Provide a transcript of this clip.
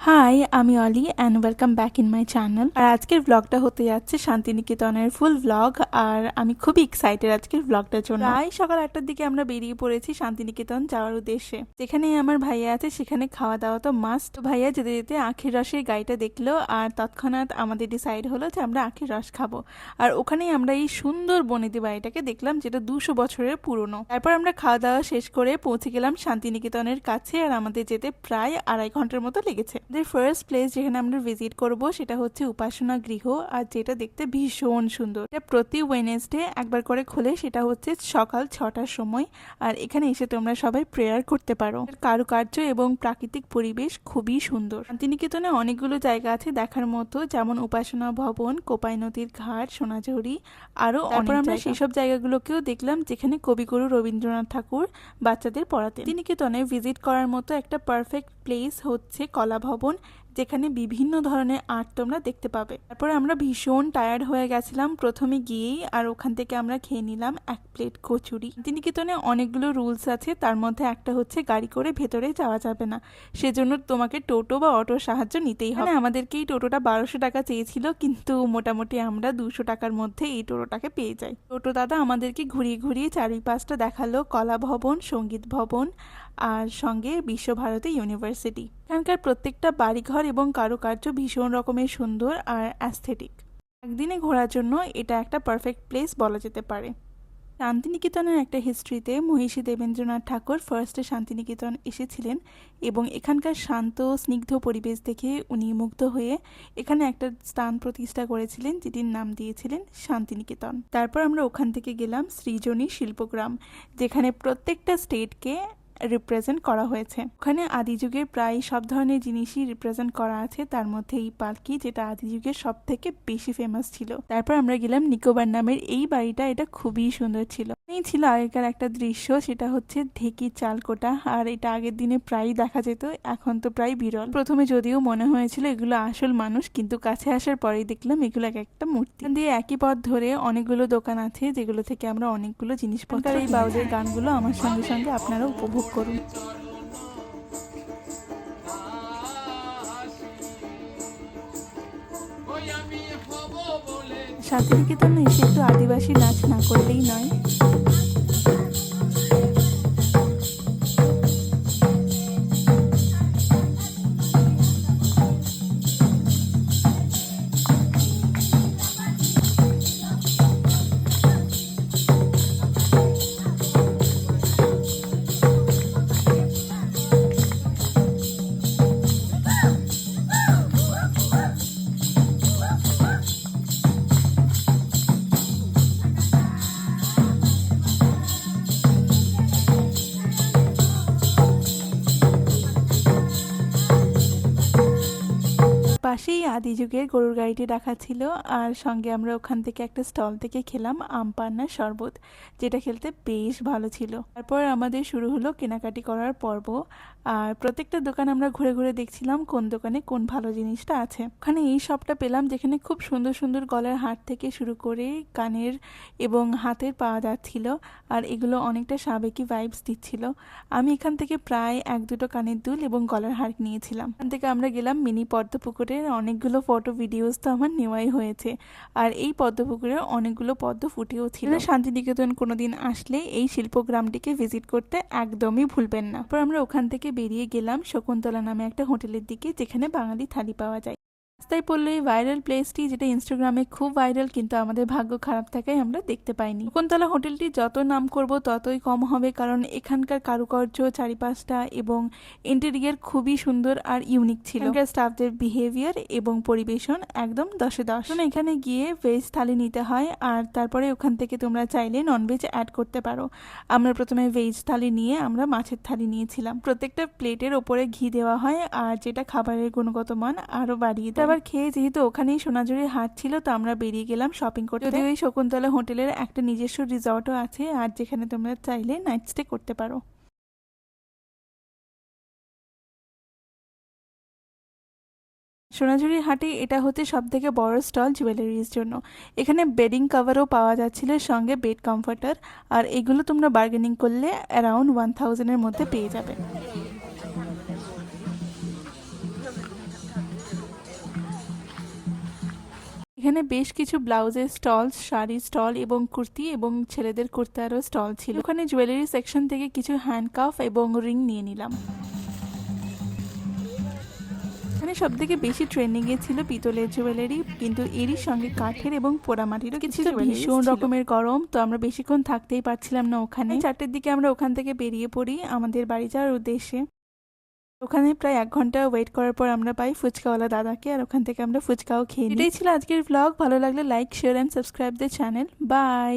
High, আমি Oli and welcome back in my channel. আর আজকের ব্লগটা হতে যাচ্ছে শান্তিনিকেতনের ফুল ব্লগ। আর আমি খুবই এক্সাইটেড আজকের ব্লগটার জন্য। প্রায় সকাল 8টার দিকে আমরা বেরিয়ে পড়েছি শান্তিনিকেতন যাওয়ার উদ্দেশ্যে। যেখানে আমার ভাইয়া আছে সেখানে খাওয়া দাওয়া তো মাস্ট। ভাইয়া যেতে যেতে আখের রসের গাড়িটা দেখলো আর তৎক্ষণাৎ আমাদের ডিসাইড হলো যে আমরা আখের রস খাবো। আর ওখানেই আমরা এই সুন্দর বনেদি বাড়িটাকে দেখলাম, যেটা 200 বছরের পুরনো। তারপর আমরা খাওয়া দাওয়া শেষ করে পৌঁছে গেলাম শান্তিনিকেতনের কাছে। আর আমাদের যেতে প্রায় 2.5 ঘন্টার মতো লেগেছে। ফার্স্ট প্লেস যেখানে আমরা ভিজিট করব সেটা হচ্ছে উপাসনা গৃহ। আর যেটা দেখতে ভীষণ সুন্দর। এটা প্রতি ওয়েনেসডে একবার করে খোলে, সেটা হচ্ছে সকাল 6টার সময়। আর এখানে এসে তোমরা সবাই প্রেয়ার করতে পারো। কারুকার্য এবং প্রাকৃতিক পরিবেশ খুবই সুন্দর। শান্তিনিকেতনে অনেকগুলো জায়গা আছে দেখার মতো, যেমন উপাসনা ভবন, কোপাই নদীর ঘাট, সোনাঝুরি, আরো তারপর আমরা সেসব জায়গাগুলোকেও দেখলাম যেখানে কবিগুরু রবীন্দ্রনাথ ঠাকুর বাচ্চাদের পড়াতেন। শান্তিনিকেতনে ভিজিট করার মতো একটা পারফেক্ট প্লেস হচ্ছে কলা ভবন, যেখানে বিভিন্ন ধরনের আর্ট তোমরা দেখতে পাবে। তারপরে আমরা ভীষণ টায়ার্ড হয়ে গেছিলাম প্রথমে গিয়েই। আর ওখান থেকে আমরা খেয়ে নিলাম 1 প্লেট কচুরি। শান্তিনিকেতনে অনেকগুলো রুলস আছে, তার মধ্যে একটা হচ্ছে গাড়ি করে ভেতরে যাওয়া যাবে না, সেজন্য তোমাকে টোটো বা অটোর সাহায্য নিতেই হবে। আমাদেরকে এই টোটোটা 1200 টাকা চেয়েছিল, কিন্তু মোটামুটি আমরা 200 টাকার মধ্যে এই টোটোটাকে পেয়ে যাই। টোটো দাদা আমাদেরকে ঘুরিয়ে ঘুরিয়ে চারিপাশটা দেখালো, কলা ভবন, সঙ্গীত ভবন আর সঙ্গে বিশ্বভারতী ইউনিভার্সিটি। এখানকার প্রত্যেকটা বাড়িঘর এবং কারুকার্য ভীষণ রকমের সুন্দর আর অ্যাস্থেটিক। একদিনে ঘোরার জন্য এটা একটা পারফেক্ট প্লেস বলা যেতে পারে। শান্তিনিকেতনের একটা হিস্ট্রিতে মহিষী দেবেন্দ্রনাথ ঠাকুর ফার্স্টে শান্তিনিকেতন এসেছিলেন এবং এখানকার শান্ত স্নিগ্ধ পরিবেশ দেখে উনি মুগ্ধ হয়ে এখানে একটা স্থান প্রতিষ্ঠা করেছিলেন, যেটির নাম দিয়েছিলেন শান্তিনিকেতন। তারপর আমরা ওখান থেকে গেলাম সৃজনী শিল্পগ্রাম, যেখানে প্রত্যেকটা স্টেটকে রিপ্রেজেন্ট করা হয়েছে। ওখানে আদিযুগের প্রায় সব ধরনের জিনিসই রিপ্রেজেন্ট করা আছে, তার মধ্যে এই পালকি, যেটা আদিযুগের সব থেকে বেশি ফেমাস ছিল। তারপর আমরা গেলাম নিকোবর নামের এই বাড়িটা, এটা খুবই সুন্দর ছিল। এই ছিল আগেকার একটা দৃশ্য, সেটা হচ্ছে ঢেকি চালকোটা। আর এটা আগের দিনে প্রায় দেখা যেত, এখন তো প্রায় বিরল। প্রথমে যদিও মনে হয়েছিল এগুলো আসল মানুষ, কিন্তু কাছে আসার পরেই দেখলাম এগুলো একটা মূর্তি। দিয়ে একই পথ ধরে অনেকগুলো দোকান আছে, যেগুলো থেকে আমরা অনেকগুলো জিনিসপত্র। এই বাউলের গানগুলো আমার সঙ্গে সঙ্গে আপনারা উপভোগ করুন। শান্তিনিকেতন এসে একটু আদিবাসী নাচ না করলেই নয়। পাশেই আদি যুগের গরুর গাড়িটি রাখা ছিল। আর সঙ্গে আমরা ওখান থেকে একটা স্টল থেকে খেলাম আম পান্নার শরবত, যেটা খেলতে বেশ ভালো ছিল। তারপর আমাদের শুরু হলো কেনাকাটি করার পর্ব। আর প্রত্যেকটা দোকান আমরা ঘুরে ঘুরে দেখছিলাম কোন দোকানে কোন ভালো জিনিসটা আছে। ওখানে এই শপটা পেলাম, যেখানে খুব সুন্দর সুন্দর গলার হার থেকে শুরু করে কানের এবং হাতের পাওয়া যাচ্ছিল। আর এগুলো অনেকটা সাবেকি ভাইবস দিচ্ছিল। আমি এখান থেকে প্রায় 1-2টো কানের দুল এবং গলার হার নিয়েছিলাম। এখান থেকে আমরা গেলাম মিনি পদ্মপুকুরে। অনেকগুলো ফটো ভিডিওস তো আমার নেওয়াই হয়েছে। আর এই পদ্মপুকুরে অনেকগুলো পদ্ম ফুটেও ছিল। শান্তিনিকেতন কোনোদিন আসলে এই শিল্পগ্রামটিকে ভিজিট করতে একদমই ভুলবেন না। তারপর আমরা ওখান থেকে বেরিয়ে গেলাম শকুন্তলা নামে একটা হোটেলের দিকে, যেখানে বাঙালি থালি পাওয়া যায়। রাস্তায় পড়লো এই ভাইরাল প্লেসটি, যেটা ইনস্টাগ্রামে খুব ভাইরাল, কিন্তু আমাদের ভাগ্য খারাপ থাকায় আমরা দেখতে পাইনি। শকুন্তলা হোটেলটি যত নাম করব ততই কম হবে, কারণ এখানকার কারুকার্য, চারিপাশটা এবং ইন্টেরিয়ার খুবই সুন্দর আর ইউনিক ছিল। এখানকার স্টাফদের বিহেভিয়ার এবং পরিবেশন একদম 10-এ 10। এখানে গিয়ে ভেজ থালি নিতে হয়, আর তারপরে ওখান থেকে তোমরা চাইলে ননভেজ অ্যাড করতে পারো। আমরা প্রথমে ভেজ থালি নিয়ে আমরা মাছের থালি নিয়েছিলাম। প্রত্যেকটা প্লেটের ওপরে ঘি দেওয়া হয়, আর যেটা খাবারের গুণগত মান আরো বাড়িয়ে দেয়। আবার খেয়ে যেহেতু ওখানেই সোনাঝুরির হাট ছিল, তো আমরা বেরিয়ে গেলাম শপিং করতে। যদিও এই শকুন্তলা হোটেলের একটা নিজস্ব রিসর্টও আছে, আর যেখানে তোমরা চাইলে নাইট স্টে করতে পারো। সোনাঝুরির হাটে এটা হচ্ছে সব থেকে বড় স্টল জুয়েলারির জন্য। এখানে বেডিং কাভারও পাওয়া যাচ্ছিল, সঙ্গে বেড কমফর্টার। আর এগুলো তোমরা বার্গেনিং করলে অ্যারাউন্ড 1000-এর মধ্যে পেয়ে যাবে। এখানে বেশ কিছু ব্লাউজের স্টল, শাড়ি স্টল এবং কুর্তি এবং ছেলেদের কুর্তারও স্টল ছিল। ওখানে জুয়েলারি সেকশন থেকে কিছু হ্যান্ডকাফ এবং রিং নিয়ে নিলাম। এখানে সব থেকে বেশি ট্রেন্ডিং এ ছিল পিতলের জুয়েলারি, কিন্তু এরই সঙ্গে কাঠের এবং পোড়ামাটিরও কিছু ভীষণ রকমের গরম, তো আমরা বেশিক্ষণ থাকতেই পারছিলাম না ওখানে। 4টের দিকে আমরা ওখান থেকে বেরিয়ে পড়ি আমাদের বাড়ি যাওয়ার উদ্দেশ্যে। ওখানে প্রায় 1 ঘন্টা ওয়েট করার পর আমরা পাই ফুচকাওয়ালা দাদাকে, আর ওখান থেকে আমরা ফুচকাও খেয়ে নিই। এটাই ছিল আজকের ব্লগ। ভালো লাগলে like, share and subscribe the channel. By.